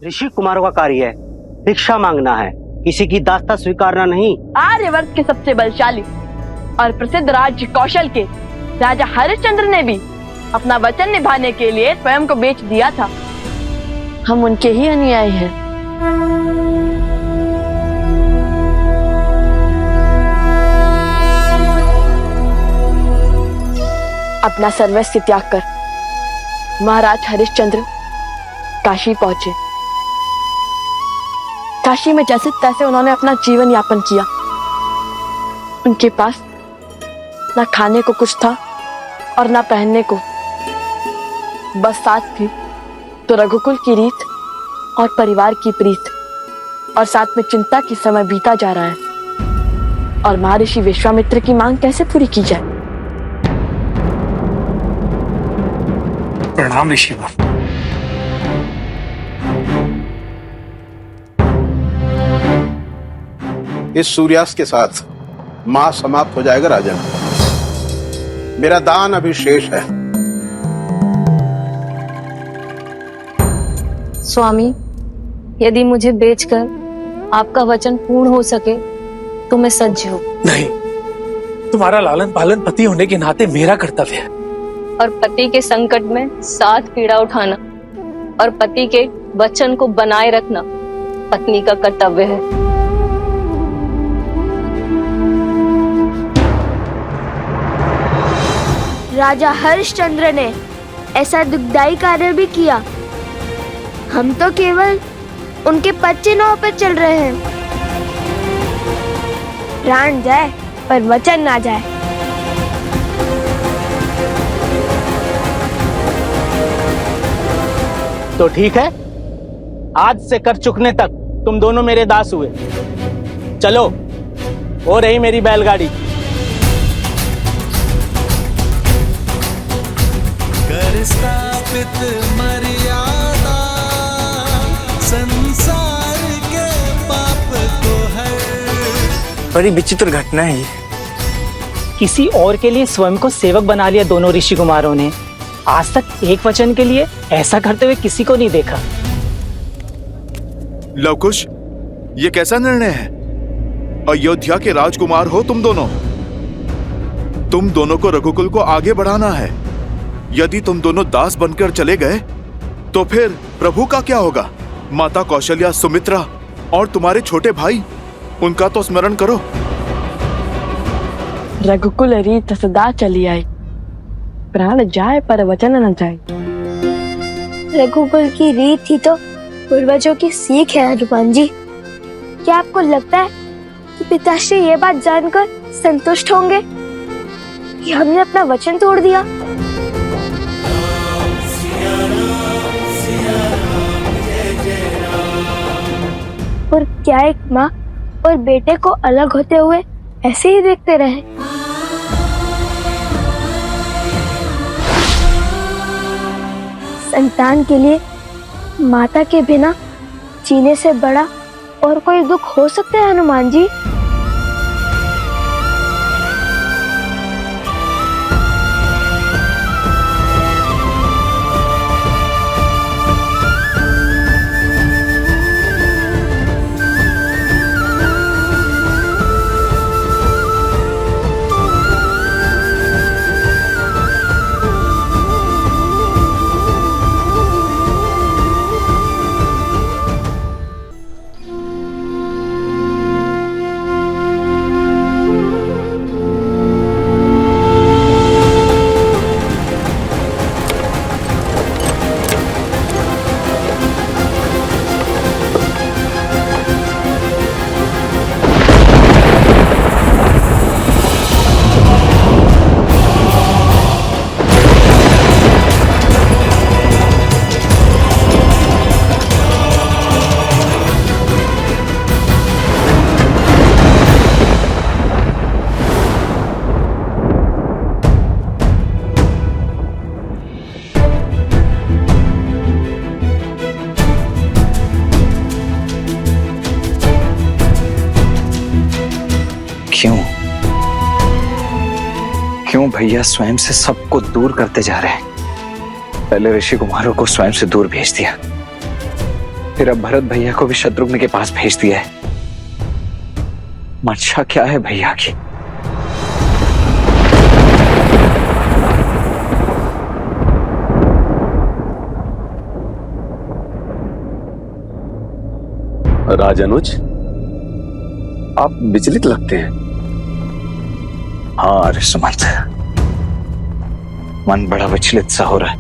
ऋषि कुमारों का कार्य है भिक्षा मांगना है, किसी की दास्ता स्वीकारना नहीं। आर्यवर्त के सबसे बलशाली और प्रसिद्ध राज्य कौशल के राजा हरिश्चंद्र ने भी अपना वचन निभाने के लिए स्वयं को बेच दिया था। हम उनके ही अनुयायी हैं। अपना सर्वस्व त्याग कर महाराज हरिश्चंद्र काशी पहुंचे। काशी में जैसे तैसे उन्होंने अपना जीवन यापन किया। उनके पास ना खाने को कुछ था और ना पहनने को, बस साथ थी तो रघुकुल की रीत और परिवार की प्रीत, और साथ में चिंता की समय बीता जा रहा है और महर्षि विश्वामित्र की मांग कैसे पूरी की जाए। प्रणाम ऋषि। इस सूर्यास्त के साथ माह समाप्त हो जाएगा राजन। मेरा दान अभी शेष है। स्वामी, यदि मुझे बेचकर आपका वचन पूर्ण हो सके तो मैं सज्ज हूँ। नहीं, तुम्हारा लालन पालन पति होने के नाते मेरा कर्तव्य है। और पति के संकट में साथ पीड़ा उठाना और पति के वचन को बनाए रखना पत्नी का कर्तव्य है। राजा हरिश्चंद्र ने ऐसा दुखदाई कार्य भी किया। हम तो केवल उनके पच्चे नाव पर चल रहे हैं। प्राण जाए पर वचन ना जाए। तो ठीक है, आज से कर चुकने तक तुम दोनों मेरे दास हुए। चलो, हो रही मेरी बैलगाड़ी। कर स्थापित मर्यादा, संसार के पाप को हर। बड़ी विचित्र घटना है ये। किसी और के लिए स्वयं को सेवक बना लिया दोनों ऋषि कुमारों ने। आज तक एक वचन के लिए ऐसा करते हुए किसी को नहीं देखा। लवकुश, ये कैसा निर्णय है? अयोध्या के राजकुमार हो तुम दोनों। तुम दोनों को रघुकुल को आगे बढ़ाना है। यदि तुम दोनों दास बनकर चले गए तो फिर प्रभु का क्या होगा? माता कौशल्या, सुमित्रा और तुम्हारे छोटे भाई, उनका तो स्मरण करो। रघुकुल रीत सदा चली आई, प्राण जाए पर वचन न जाए। रघुकुल की रीत ही तो पूर्वजों की सीख है हनुमान जी। क्या आपको लगता है कि पिताश्री ये बात जानकर संतुष्ट होंगे कि हमने अपना वचन तोड़ दिया? और क्या एक माँ और बेटे को अलग होते हुए ऐसे ही देखते रहे? संतान के लिए माता के बिना जीने से बड़ा और कोई दुख हो सकता है हनुमान जी? क्यों भैया स्वयं से सबको दूर करते जा रहे हैं? पहले ऋषि कुमारों को स्वयं से दूर भेज दिया, फिर अब भरत भैया को भी शत्रुघ्न के पास भेज दिया है। मंशा क्या है भैया की? राजानुज, आप विचलित लगते हैं। हाँ ऋषिमंत, मन बड़ा विचलित सा हो रहा है।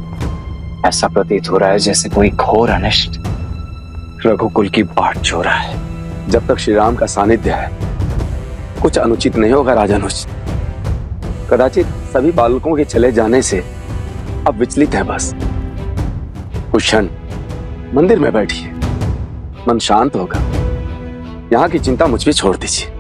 ऐसा प्रतीत हो रहा है जैसे कोई घोर अनिष्ट रघुकुल की बाट जो रहा है। जब तक श्री राम का सानिध्य है कुछ अनुचित नहीं होगा राजानुज। कदाचित सभी बालकों के चले जाने से अब विचलित है बस। कुछ क्षण मंदिर में बैठिए, मन शांत होगा। यहाँ की चिंता मुझ पे छोड़ दीजिए।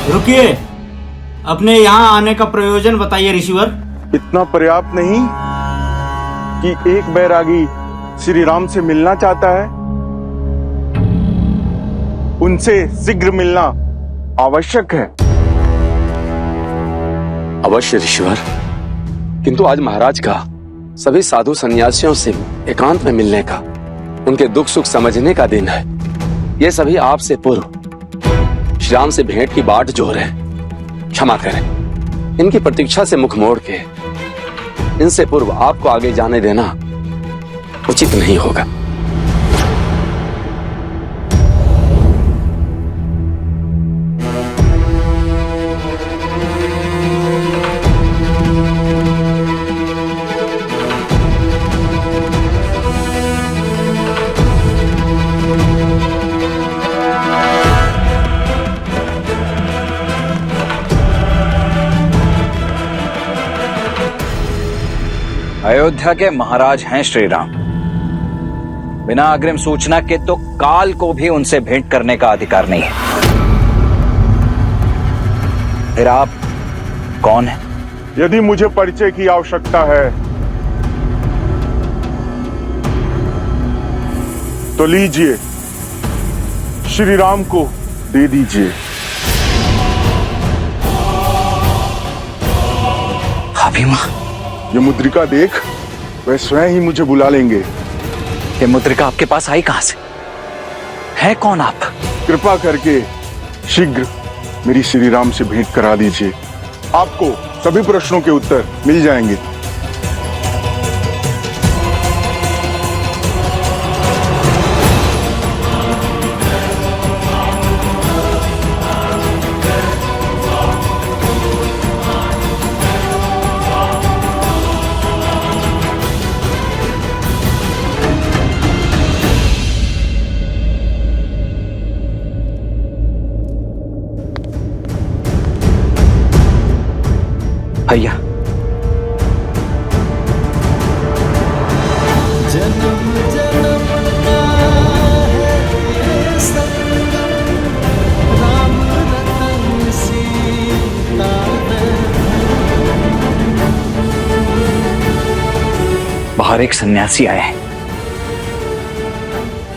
रुकिए, अपने यहाँ आने का प्रयोजन बताइए ऋषिवर। इतना पर्याप्त नहीं कि एक बैरागी श्री राम से मिलना चाहता है, उनसे शीघ्र मिलना आवश्यक है। अवश्य ऋषिवर, किंतु आज महाराज का सभी साधु सन्यासियों से एकांत में मिलने का, उनके दुख सुख समझने का दिन है। ये सभी आपसे पूर्व श्री राम से भेंट की बाट जोर है। क्षमा करें, इनकी प्रतीक्षा से मुख मोड़ के इनसे पूर्व आपको आगे जाने देना उचित नहीं होगा। अयोध्या के महाराज हैं श्री राम। बिना अग्रिम सूचना के तो काल को भी उनसे भेंट करने का अधिकार नहीं है। फिर आप कौन हैं? यदि मुझे परिचय की आवश्यकता है तो लीजिए, श्री राम को दे दीजिए। अभिमा, ये मुद्रिका देख, वह स्वयं ही मुझे बुला लेंगे। ये मुद्रिका आपके पास आई कहां से? है कौन आप? कृपा करके शीघ्र मेरी श्री राम से भेंट करा दीजिए, आपको सभी प्रश्नों के उत्तर मिल जाएंगे। भैया, जन्म जन्म का है ये संगम, राम रतन सीता बाहर एक सन्यासी आए हैं,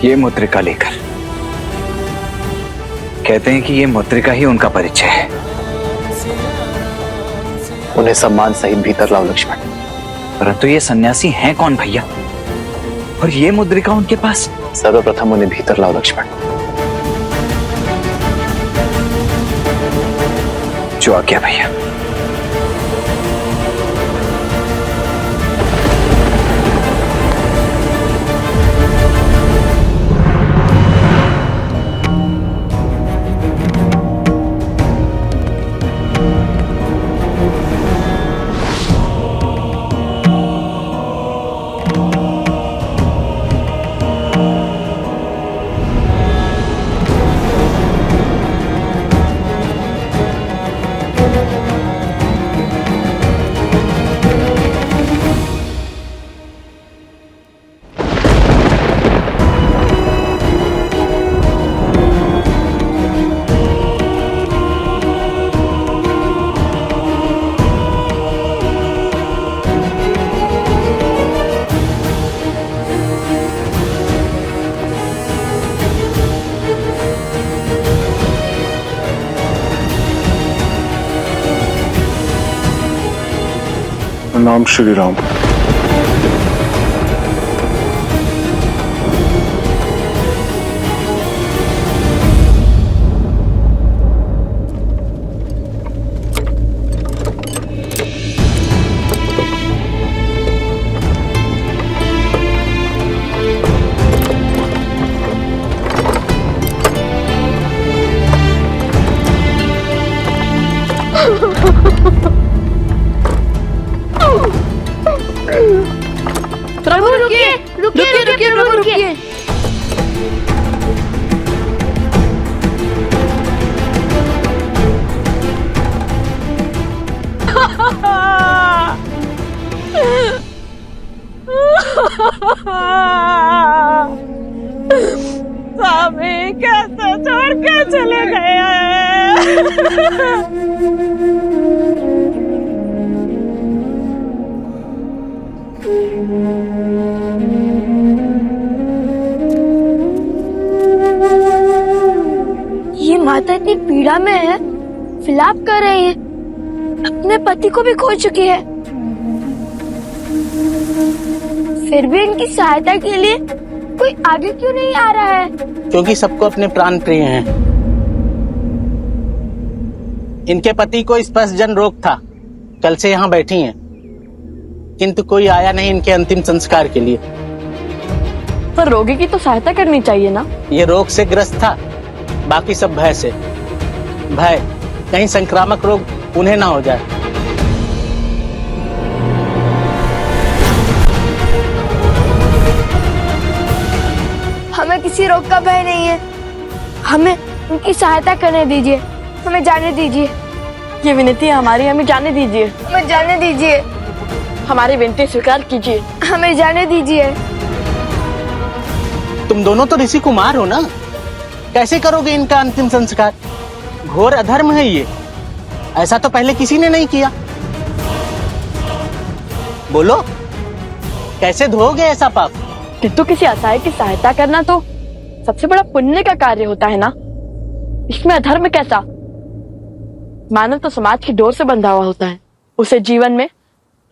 ये मुद्रिका लेकर। कहते हैं कि ये मुद्रिका ही उनका परिचय है। उन्हें सम्मान सहित भीतर लाओ लक्ष्मण। परंतु ये सन्यासी हैं कौन भैया? और ये मुद्रिका उनके पास? सर्वप्रथम उन्हें भीतर लाओ लक्ष्मण। जो आज्ञा भैया। प्रणाम श्री राम। प्रभु रुकिए, रुकिए, रुकिए, प्रभु रुकिए। स्वामी कैसे छोड़ के चले गए ये माता इतनी पीड़ा में है, विलाप कर रही है, अपने पति को भी खो चुकी है, फिर भी इनकी सहायता के लिए कोई आगे क्यों नहीं आ रहा है? क्योंकि सबको अपने प्राण प्रिय हैं। इनके पति को स्पर्श जन रोग था, कल से यहाँ बैठी हैं, किंतु कोई आया नहीं इनके अंतिम संस्कार के लिए। पर रोगी की तो सहायता करनी चाहिए ना। ये रोग से ग्रस्त था, बाकी सब भय से। भय कहीं संक्रामक रोग उन्हें ना हो जाए। हमें किसी रोग का भय नहीं है, हमें उनकी सहायता करने दीजिए, हमें जाने दीजिए। ये विनती है हमारी, हमें जाने दीजिए। हमें जाने दीजिए। हमारी विनती स्वीकार कीजिए। हमें जाने दीजिए। तुम दोनों तो ऋषि कुमार हो ना, कैसे करोगे इनका अंतिम संस्कार? घोर अधर्म है ये, ऐसा तो पहले किसी ने नहीं किया। बोलो, कैसे धोओगे ऐसा पाप? किंतु किसी असहाय की सहायता करना तो सबसे बड़ा पुण्य का कार्य होता है ना, इसमें अधर्म कैसा? मानव तो समाज की डोर से बंधा हुआ होता है, उसे जीवन में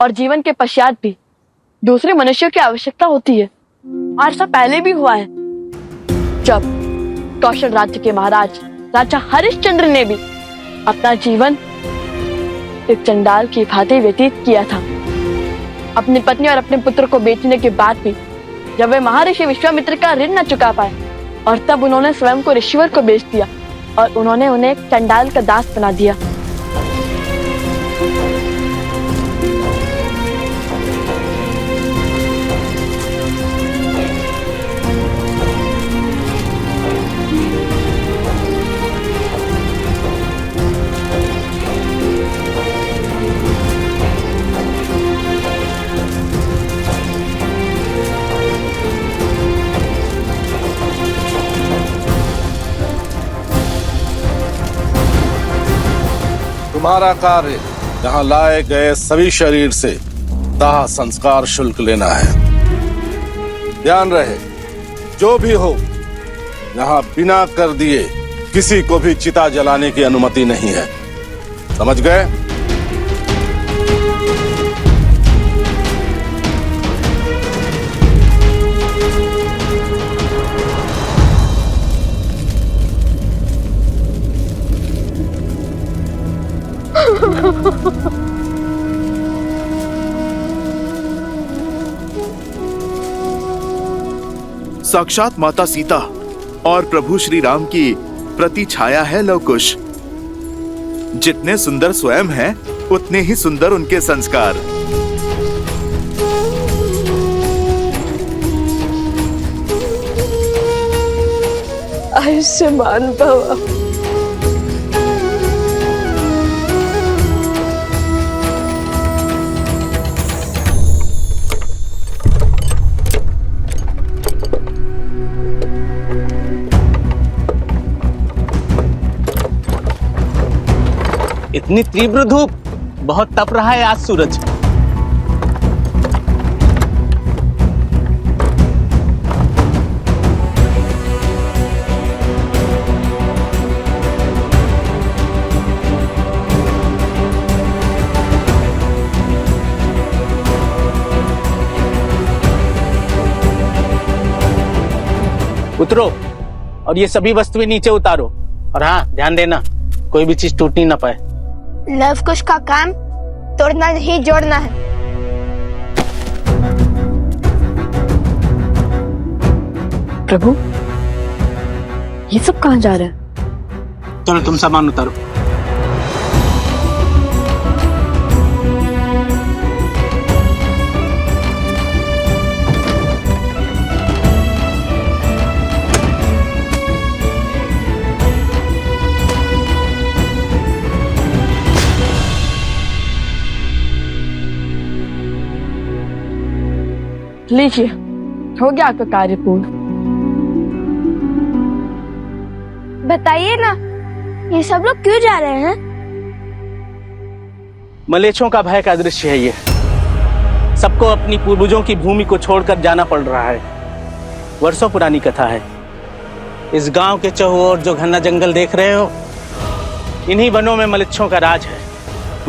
और जीवन के पश्चात भी दूसरे मनुष्यों की आवश्यकता होती है। और ऐसा पहले भी हुआ है, जब कौशल राज्य के महाराज राजा हरिश्चंद्र ने भी अपना जीवन एक चंडाल की भांति व्यतीत किया था। अपनी पत्नी और अपने पुत्र को बेचने के बाद भी जब वे महर्षि विश्वामित्र का ऋण न चुका पाए, और तब उन्होंने स्वयं को ऋषिवर को बेच दिया और उन्होंने उन्हें एक चंडाल का दास बना दिया। तुम्हारा कार्य यहाँ लाए गए सभी शरीर से दाह संस्कार शुल्क लेना है। ध्यान रहे, जो भी हो यहाँ बिना कर दिए किसी को भी चिता जलाने की अनुमति नहीं है, समझ गए? साक्षात माता सीता और प्रभु श्री राम की प्रति छाया है लवकुश। जितने सुंदर स्वयं हैं, उतने ही सुंदर उनके संस्कार। आयुष्मान भव। इतनी तीव्र धूप, बहुत तप रहा है आज सूरज। उतरो और ये सभी वस्तुएं नीचे उतारो। और हाँ, ध्यान देना कोई भी चीज टूटनी ना पाए। लव कुश का काम तोड़ना नहीं जोड़ना है। प्रभु, ये सब कहाँ जा रहा है? चलो तुम सामान उतारो। लीजिए, हो गया आपका कार्य पूर्ण। बताइए ना, ये सब लोग क्यों जा रहे हैं? मलेच्छों का भय का दृश्य है ये। सबको अपनी पूर्वजों की भूमि को छोड़कर जाना पड़ रहा है। वर्षों पुरानी कथा है। इस गांव के चौओर जो घना जंगल देख रहे हो, इन्हीं वनों में मलेच्छों का राज है।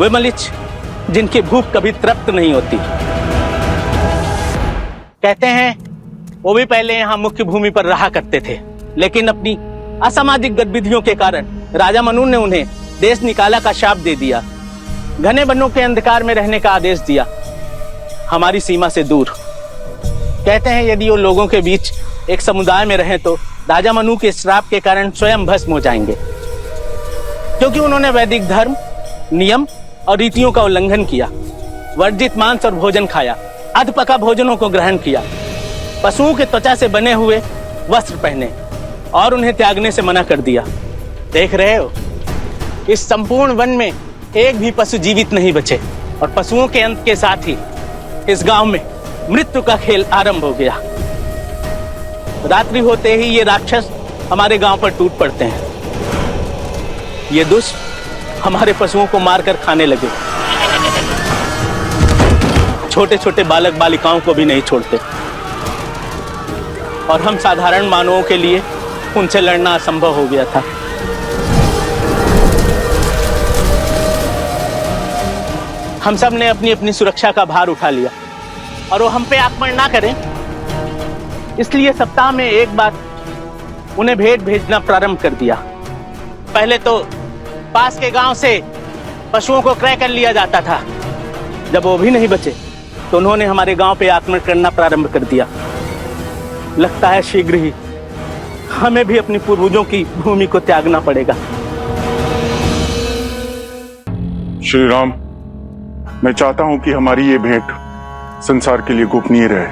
वे मलिच्छ जिनकी भूख कभी तृप्त नहीं होती। कहते हैं वो भी पहले यहाँ मुख्य भूमि पर रहा करते थे, लेकिन अपनी असामाजिक गतिविधियों के कारण राजा मनु ने उन्हें देश निकाला का शाप दे दिया। घने वनों के अंधकार में रहने का आदेश दिया, हमारी सीमा से दूर। कहते हैं यदि वो लोगों के बीच एक समुदाय में रहें तो राजा मनु के श्राप के कारण स्वयं भस्म हो जाएंगे, क्योंकि उन्होंने वैदिक धर्म, नियम और रीतियों का उल्लंघन किया, वर्जित मांस और भोजन खाया, अधपका भोजनों को ग्रहण किया, पशुओं के त्वचा से बने हुए वस्त्र पहने और उन्हें त्यागने से मना कर दिया। देख रहे हो, इस संपूर्ण वन में एक भी पशु जीवित नहीं बचे और पशुओं के अंत के साथ ही इस गांव में मृत्यु का खेल आरंभ हो गया। रात्रि होते ही ये राक्षस हमारे गांव पर टूट पड़ते हैं। ये दुष्ट हमारे पशुओं को मारकर खाने लगे, छोटे छोटे बालक बालिकाओं को भी नहीं छोड़ते, और हम साधारण मानवों के लिए उनसे लड़ना असंभव हो गया था। हम सब ने अपनी अपनी सुरक्षा का भार उठा लिया और वो हम पे आक्रमण ना करें, इसलिए सप्ताह में एक बार उन्हें भेंट भेजना प्रारंभ कर दिया। पहले तो पास के गांव से पशुओं को क्रय कर लिया जाता था। जब वो भी नहीं बचे तो उन्होंने हमारे गांव पे आक्रमण करना प्रारंभ कर दिया। लगता है शीघ्र ही हमें भी अपनी पूर्वजों की भूमि को त्यागना पड़ेगा। श्री राम, मैं चाहता हूं कि हमारी ये भेंट संसार के लिए गोपनीय रहे।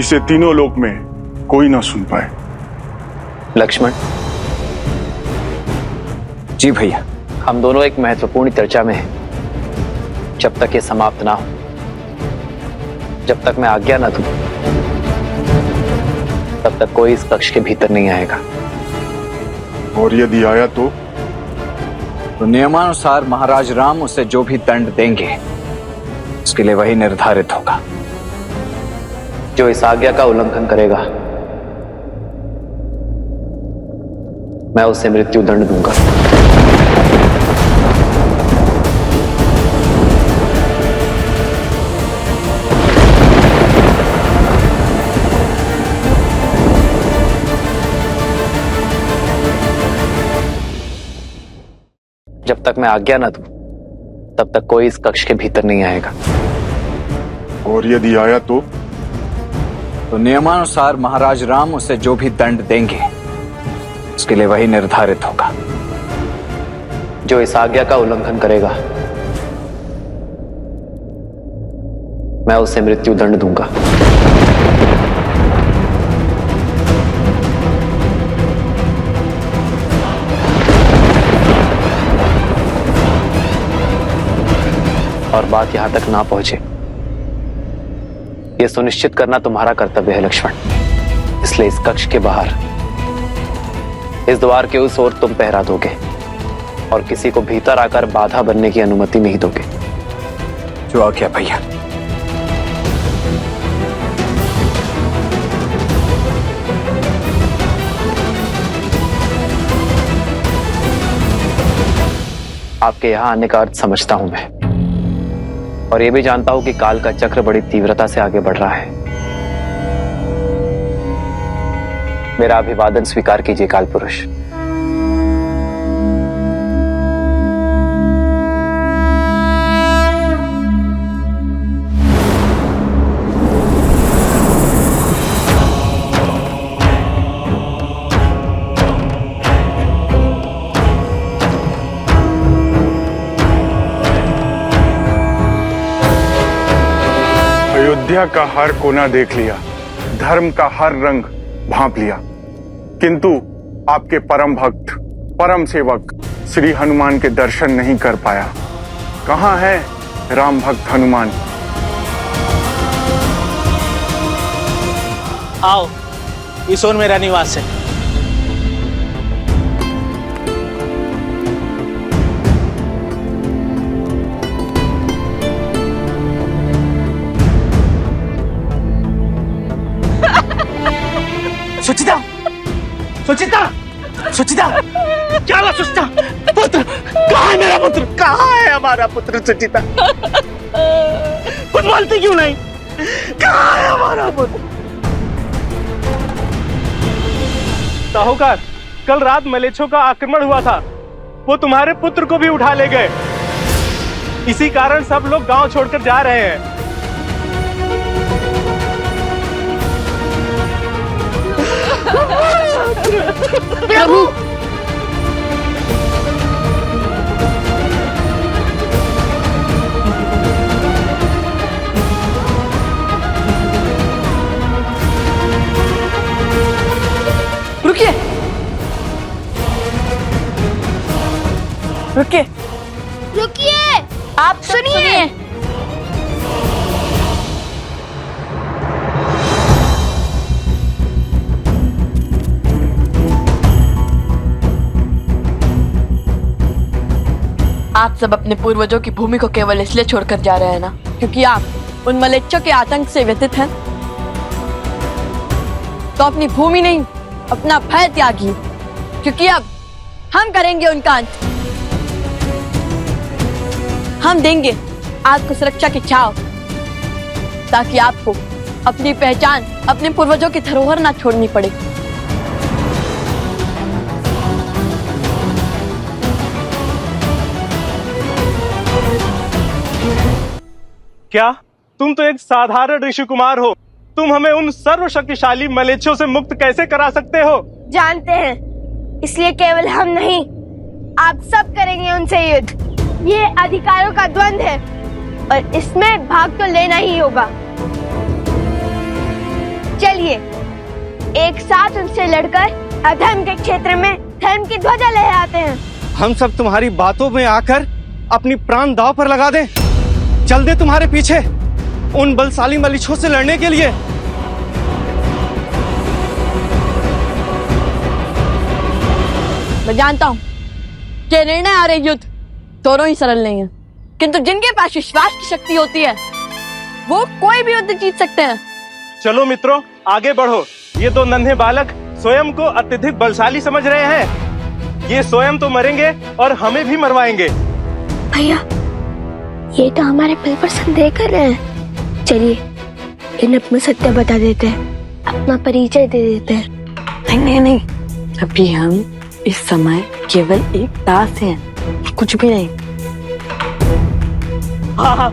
इसे तीनों लोक में कोई ना सुन पाए। लक्ष्मण जी भैया, हम दोनों एक महत्वपूर्ण चर्चा में हैं। जब तक ये समाप्त ना हो, जब तक मैं आज्ञा ना दूं, तब तक कोई इस कक्ष के भीतर नहीं आएगा। और यदि आया तो नियमानुसार महाराज राम उसे जो भी दंड देंगे उसके लिए वही निर्धारित होगा। जो इस आज्ञा का उल्लंघन करेगा, मैं उसे मृत्यु दंड दूंगा। जब तक मैं आज्ञा न दूं, तब तक कोई इस कक्ष के भीतर नहीं आएगा। और यदि आया तो नियमानुसार महाराज राम उसे जो भी दंड देंगे उसके लिए वही निर्धारित होगा। जो इस आज्ञा का उल्लंघन करेगा, मैं उसे मृत्यु दंड दूंगा। और बात यहां तक ना पहुंचे, यह सुनिश्चित करना तुम्हारा कर्तव्य है लक्ष्मण। इसलिए इस कक्ष के बाहर, इस द्वार के उस ओर तुम पहरा दोगे और किसी को भीतर आकर बाधा बनने की अनुमति नहीं दोगे। जो आज्ञा भैया। आपके यहां आने का अर्थ समझता हूं मैं, और यह भी जानता हूं कि काल का चक्र बड़ी तीव्रता से आगे बढ़ रहा है। मेरा अभिवादन स्वीकार कीजिए काल पुरुष। अयोध्या का हर कोना देख लिया, धर्म का हर रंग भांप लिया, किंतु आपके परम भक्त, परम सेवक श्री हनुमान के दर्शन नहीं कर पाया। कहाँ है राम भक्त हनुमान? आओ, इस ओर मेरा निवास है। सुचिता, सुचिता, सुचिता, क्या हुआ सुचिता? पुत्र, कहाँ है मेरा पुत्र? कहाँ है हमारा पुत्र सुचिता? कुछ बोलती क्यों नहीं? कहाँ है हमारा पुत्र? साहूकार, कल रात मलेच्छों का आक्रमण हुआ था, वो तुम्हारे पुत्र को भी उठा ले गए। इसी कारण सब लोग गांव छोड़कर जा रहे हैं। प्रभु, रुकिए, रुकिए, रुकिए, आप सुनिए। आप सब अपने पूर्वजों की भूमि को केवल इसलिए छोड़कर जा रहे हैं ना क्योंकि आप उन मलेच्छों के आतंक से व्यथित हैं? तो अपनी भूमि नहीं, अपना भय त्यागिए, क्योंकि अब हम करेंगे उनका अंत। हम देंगे आपको सुरक्षा की छाव, ताकि आपको अपनी पहचान, अपने पूर्वजों की धरोहर ना छोड़नी पड़े। क्या तुम तो एक साधारण ऋषि कुमार हो? तुम हमें उन सर्वशक्तिशाली मलेच्छों से मुक्त कैसे करा सकते हो? जानते हैं, इसलिए केवल हम नहीं, आप सब करेंगे उनसे युद्ध। ये अधिकारों का द्वंद्व है और इसमें भाग तो लेना ही होगा। चलिए एक साथ उनसे लड़कर अधर्म के क्षेत्र में धर्म की ध्वजा लहराते हैं। हम सब तुम्हारी बातों में आकर अपनी प्राण दांव पर लगा दें, चल दे तुम्हारे पीछे उन बलशाली मलेच्छों से लड़ने के लिए। मैं जानता हूँ कि निर्णय आ रहे युद्ध दोनों ही सरल नहीं है, किंतु जिनके पास विश्वास की शक्ति होती है वो कोई भी युद्ध जीत सकते हैं। चलो मित्रों, आगे बढ़ो। ये दो नन्हे बालक स्वयं को अत्यधिक बलशाली समझ रहे हैं। ये स्वयं तो मरेंगे और हमें भी मरवाएंगे। भैया, ये तो हमारे पल पर संदेह कर रहे हैं। चलिए इन्हें अपना सत्य बता देते हैं, अपना परिचय दे देते हैं। नहीं नहीं नहीं, अभी हम इस समय केवल एक दास हैं, कुछ भी नहीं। हाँ हाँ,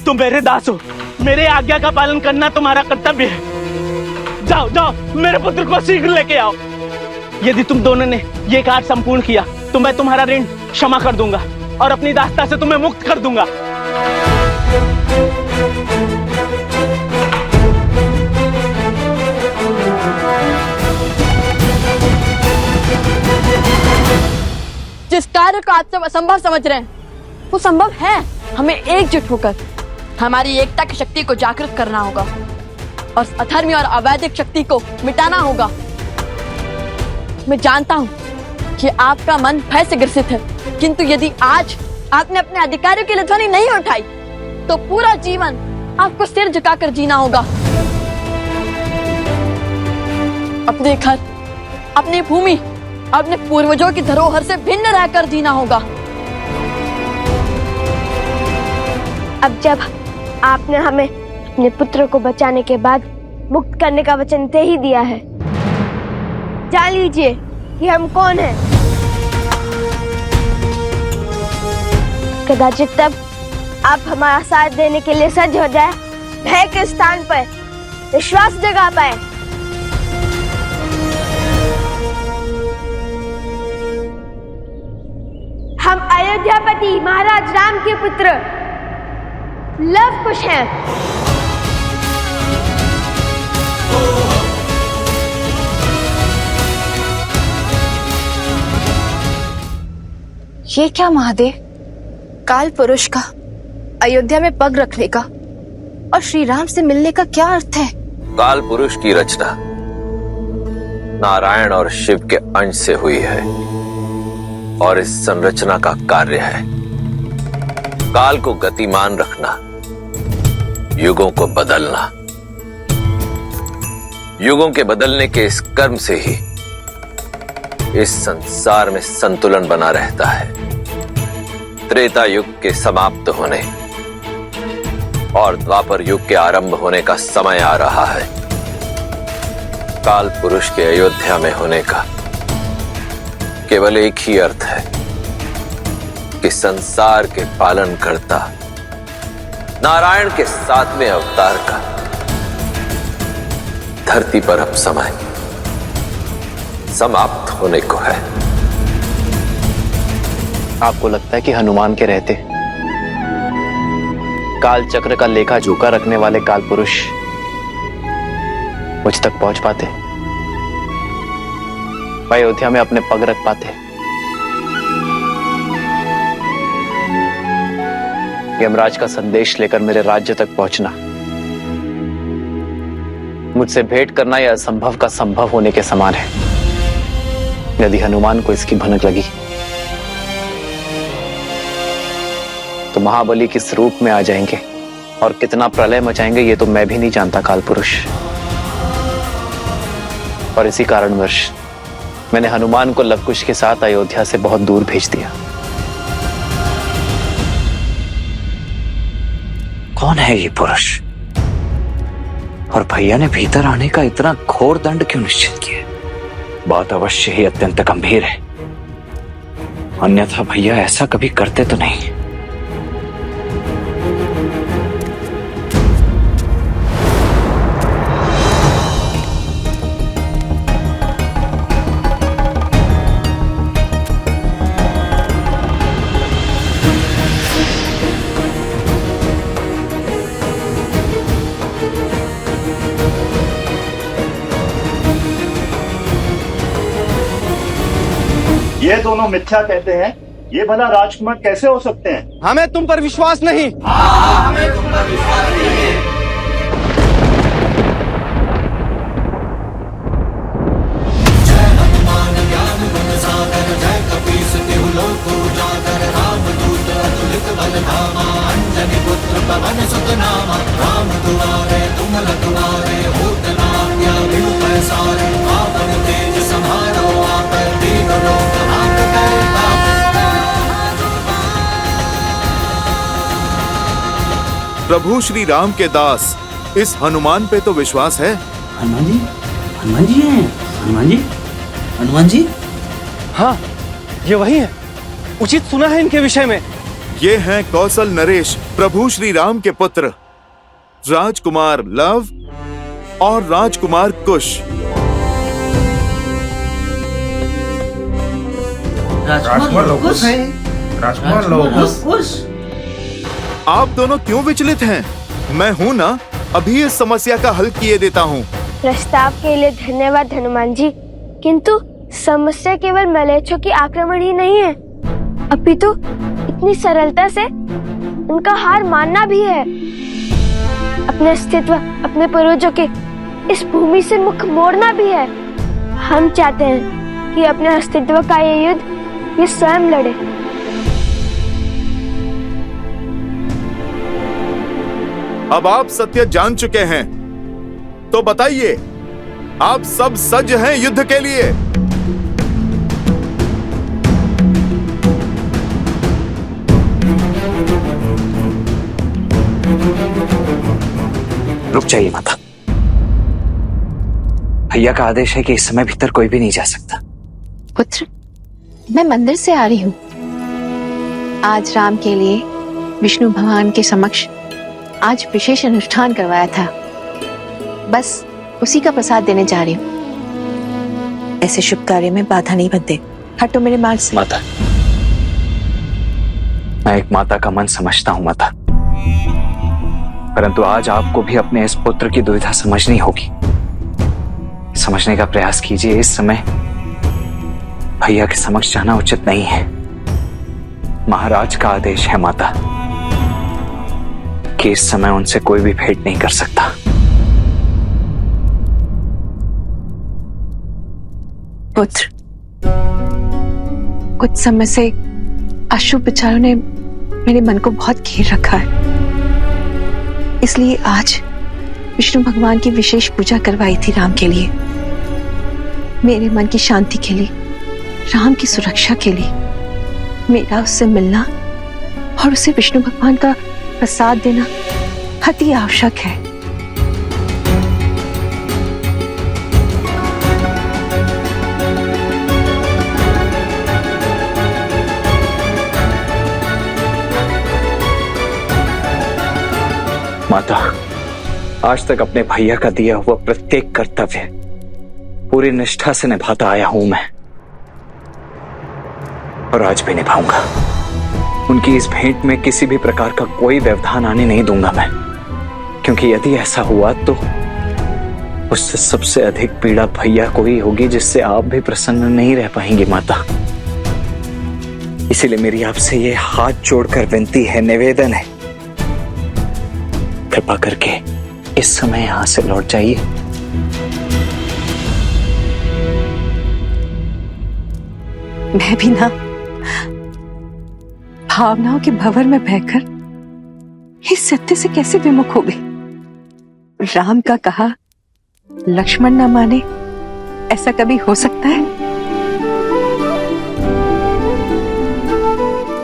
तुम मेरे दास हो, मेरे आज्ञा का पालन करना तुम्हारा कर्तव्य है। जाओ जाओ, मेरे पुत्र को शीघ्र लेके आओ। यदि तुम दोनों ने ये कार्य संपूर्ण किया तो मैं तुम्हारा ऋण क्षमा कर दूंगा और अपनी दासता से तुम्हें मुक्त कर दूंगा। जिस कार्य को आप सब असंभव समझ रहे हैं वो संभव है। हमें एकजुट होकर हमारी एकता की शक्ति को जागृत करना होगा और अधर्मी और अवैधिक शक्ति को मिटाना होगा। मैं जानता हूँ कि आपका मन भय से ग्रसित है, किंतु यदि आज आपने अपने अधिकारों के लिए ध्वनि नहीं उठाई तो पूरा जीवन आपको सिर झुकाकर जीना होगा। अपने घर, अपनी भूमि, अपने पूर्वजों की धरोहर से भिन्न रहकर जीना होगा। अब जब आपने हमें अपने पुत्र को बचाने के बाद मुक्त करने का वचन दे ही दिया है जान लीजिए कि हम कौन हैं। कदाचित तब आप हमारा साथ देने के लिए सज्ज हो जाए, भय के स्थान पर विश्वास जगा पाए। हम अयोध्यापति महाराज राम के पुत्र लव कुश हैं। ये क्या महादेव, काल पुरुष का अयोध्या में पग रखने का और श्री राम से मिलने का क्या अर्थ है? काल पुरुष की रचना नारायण और शिव के अंश से हुई है और इस संरचना का कार्य है काल को गतिमान रखना, युगों को बदलना। युगों के बदलने के इस कर्म से ही इस संसार में संतुलन बना रहता है। त्रेता युग के समाप्त होने और द्वापर युग के आरंभ होने का समय आ रहा है। काल पुरुष के अयोध्या में होने का केवल एक ही अर्थ है कि संसार के पालन करता नारायण के 7वें अवतार का धरती पर अब समय समाप्त होने को है। आपको लगता है कि हनुमान के रहते काल चक्र का लेखा जोखा रखने वाले काल पुरुष मुझ तक पहुंच पाते, अयोध्या में अपने पग रख पाते? यमराज का संदेश लेकर मेरे राज्य तक पहुंचना, मुझसे भेंट करना यह असंभव का संभव होने के समान है। यदि हनुमान को इसकी भनक लगी तो महाबली किस रूप में आ जाएंगे और कितना प्रलय मचाएंगे ये तो मैं भी नहीं जानता काल पुरुष। और इसी कारणवश मैंने हनुमान को लवकुश के साथ अयोध्या से बहुत दूर भेज दिया। कौन है ये पुरुष और भैया ने भीतर आने का इतना घोर दंड क्यों निश्चित किया? बात अवश्य ही अत्यंत गंभीर है, अन्यथा भैया ऐसा कभी करते तो नहीं। ये दोनों मिथ्या कहते हैं, ये भला राजकुमार कैसे हो सकते हैं? हमें तुम पर विश्वास नहीं। हमें तुम पर विश्वास नहीं है। जय हनुमान ज्ञान गुण सागर, जय कपीस तिहु लोक उजागर, रामदूत अतुलित बल धामा, अंजनी पुत्र पवन सुत नामा, राम दुआरे तुम रखवारे, होत न आज्ञा बिनु पैसारे, आपन तेज समारो आपै, दीन लोक हांकते तापै। प्रभु श्री राम के दास इस हनुमान पे तो विश्वास है। हनुमान जी, हनुमान जी हैं, हनुमान जी, हनुमान जी। हाँ, ये वही है। उचित सुना है इनके विषय में। ये हैं कौशल नरेश, प्रभु श्री राम के पुत्र, राजकुमार लव और राजकुमार कुश। राजकुमार लवकुश हैं? राजकुमार लवकुश। आप दोनों क्यों विचलित हैं? मैं हूं ना, अभी इस समस्या का हल किए देता हूं। प्रस्ताव के लिए धन्यवाद हनुमान जी, किंतु समस्या केवल मलेच्छों की आक्रमण ही नहीं है, अपितु इतनी सरलता से उनका हार मानना भी है। अपने अस्तित्व, अपने पूर्वजों के इस भूमि से मुख मोड़ना भी है। हम चाहते हैं कि अपने अस्तित्व का ये युद्ध ये स्वयं लड़े। अब आप सत्य जान चुके हैं, तो बताइए, आप सब सज्ज हैं युद्ध के लिए? रुक जाइए माता। भैया का आदेश है कि इस समय भीतर कोई भी नहीं जा सकता। पुत्र, मैं मंदिर से आ रही हूँ। आज राम के लिए विष्णु भगवान के समक्ष आज विशेष अनुष्ठान करवाया था, बस उसी का प्रसाद देने जा रही हूँ। ऐसे शुभ कार्य में बाधा नहीं बनते। हटो मेरे मार्ग से। माता, मैं एक माता का मन समझता हूँ माता, परंतु आज आपको भी अपने इस पुत्र की दुविधा समझनी होगी। समझने का प्रयास कीजिए। इस समय भैया के समक्ष जाना उचित नहीं है। महाराज का आदेश है माता कि इस समय उनसे कोई भी भेंट नहीं कर सकता। पुत्र, कुछ समय से अशुभ विचारों ने मेरे मन को बहुत घेर रखा है, इसलिए आज विष्णु भगवान की विशेष पूजा करवाई थी राम के लिए, मेरे मन की शांति के लिए, राम की सुरक्षा के लिए। मेरा उससे मिलना और उसे विष्णु भगवान का प्रसाद देना अति आवश्यक है। माता, आज तक अपने भैया का दिया हुआ प्रत्येक कर्तव्य पूरी निष्ठा से निभाता आया हूं मैं, और आज भी निभाऊंगा। उनकी इस भेंट में किसी भी प्रकार का कोई व्यवधान आने नहीं दूंगा मैं, क्योंकि यदि ऐसा हुआ तो उससे सबसे अधिक पीड़ा भैया को ही होगी, जिससे आप भी प्रसन्न नहीं रह पाएंगी माता। इसीलिए मेरी आपसे ये हाथ जोड़कर विनती है, निवेदन है, कृपा करके इस समय यहां से लौट जाइए। मैं भी ना भावनाओं के भंवर में बहकर इस सत्य से कैसे विमुख हो गई। राम का कहा लक्ष्मण न माने, ऐसा कभी हो सकता है?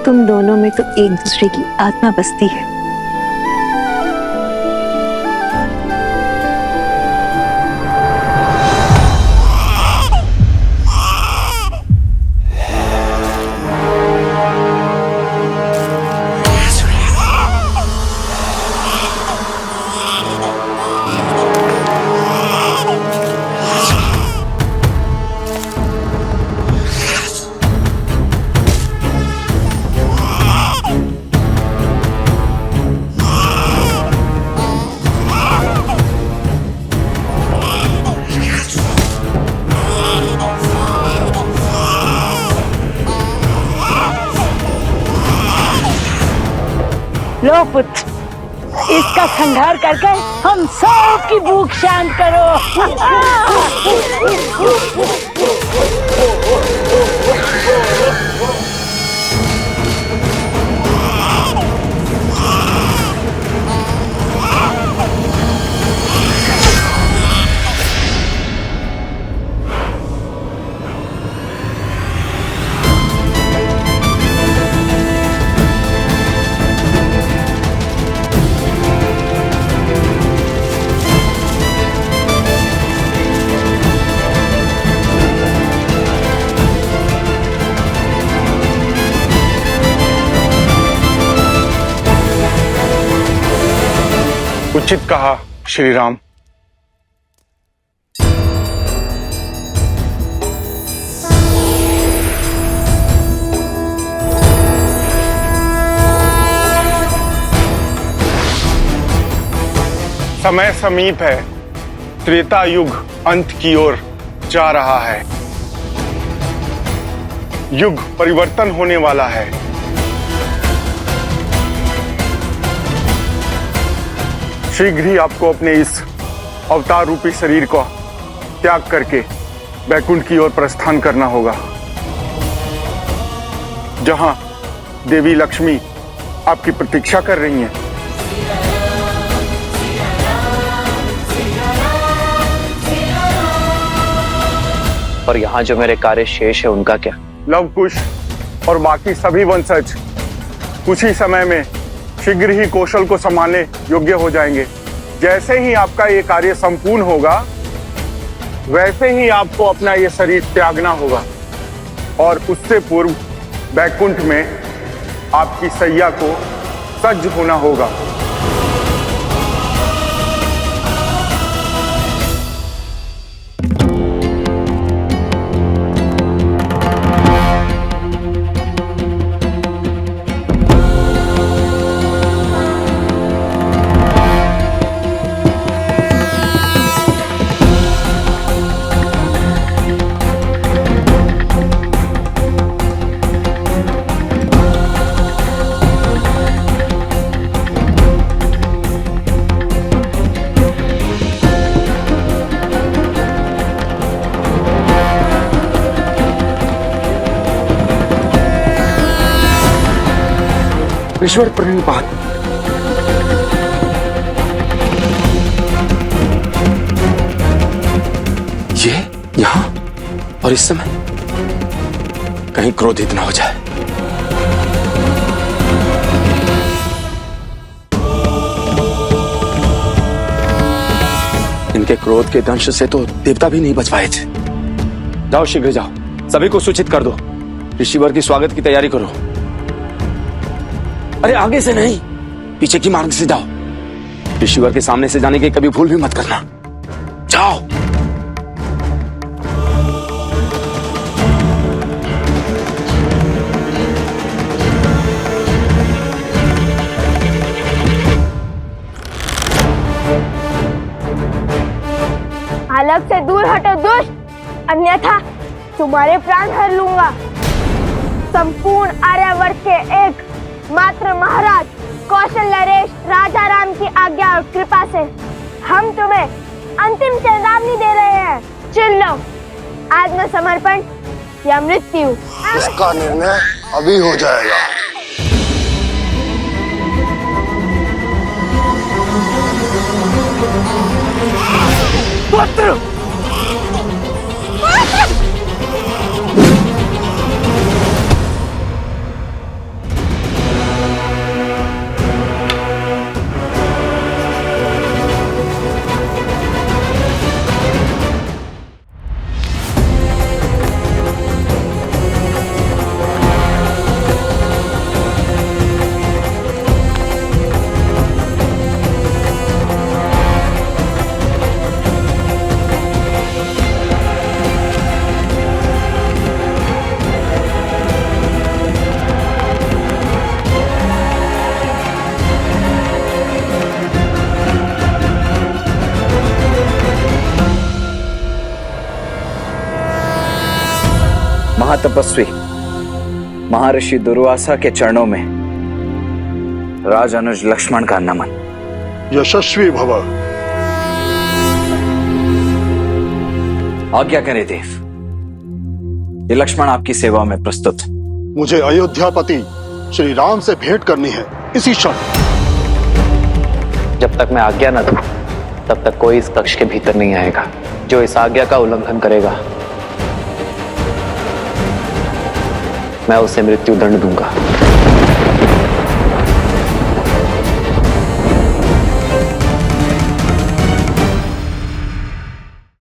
तुम दोनों में तो एक दूसरे की आत्मा बसती है। लो पुत्र, इसका संहार करके हम सब की भूख शांत करो। उचित कहा श्री राम। समय समीप है, त्रेता युग अंत की ओर जा रहा है। युग परिवर्तन होने वाला है। शीघ्र ही आपको अपने इस अवतार रूपी शरीर को त्याग करके बैकुंठ की ओर प्रस्थान करना होगा, जहां देवी लक्ष्मी आपकी प्रतीक्षा कर रही हैं। और यहाँ जो मेरे कार्य शेष है उनका क्या? लवकुश और बाकी सभी वंशज कुछ ही समय में शीघ्र ही कौशल को संभालने योग्य हो जाएंगे। जैसे ही आपका ये कार्य संपूर्ण होगा, वैसे ही आपको अपना ये शरीर त्यागना होगा और उससे पूर्व बैकुंठ में आपकी सैया को सज्ज होना होगा। ईश्वर प्रणिपात। ये यहां और इस समय कहीं क्रोधित ना हो जाए। इनके क्रोध के दंश से तो देवता भी नहीं बच पाए थे। जाओ शीघ्र जाओ, सभी को सूचित कर दो, ऋषिवर की स्वागत की तैयारी करो। अरे आगे से नहीं, पीछे की मार्ग से जाओ। ऋषिवर के सामने से जाने की कभी भूल भी मत करना। जाओ। अलग से दूर हटो दुष्ट, अन्यथा तुम्हारे प्राण हर लूंगा। संपूर्ण आर्यावर्त के एक मात्र महाराज कौशल नरेश राजा राम की आज्ञा और कृपा से हम तुम्हें अंतिम चेतावनी दे रहे हैं। चुन लो, आत्मसमर्पण या मृत्यु। इसका निर्णय अभी हो जाएगा। पुत्र महातपस्वी महर्षि दुर्वासा के चरणों में राज अनुज लक्ष्मण का नमन। यशस्वी भव। आज्ञा करें देव, ये लक्ष्मण आपकी सेवा में प्रस्तुत। मुझे अयोध्यापति श्री राम से भेंट करनी है इसी क्षण। जब तक मैं आज्ञा न दूं, तब तक कोई इस कक्ष के भीतर नहीं आएगा। जो इस आज्ञा का उल्लंघन करेगा, मैं उसे मृत्यु दंड दूंगा।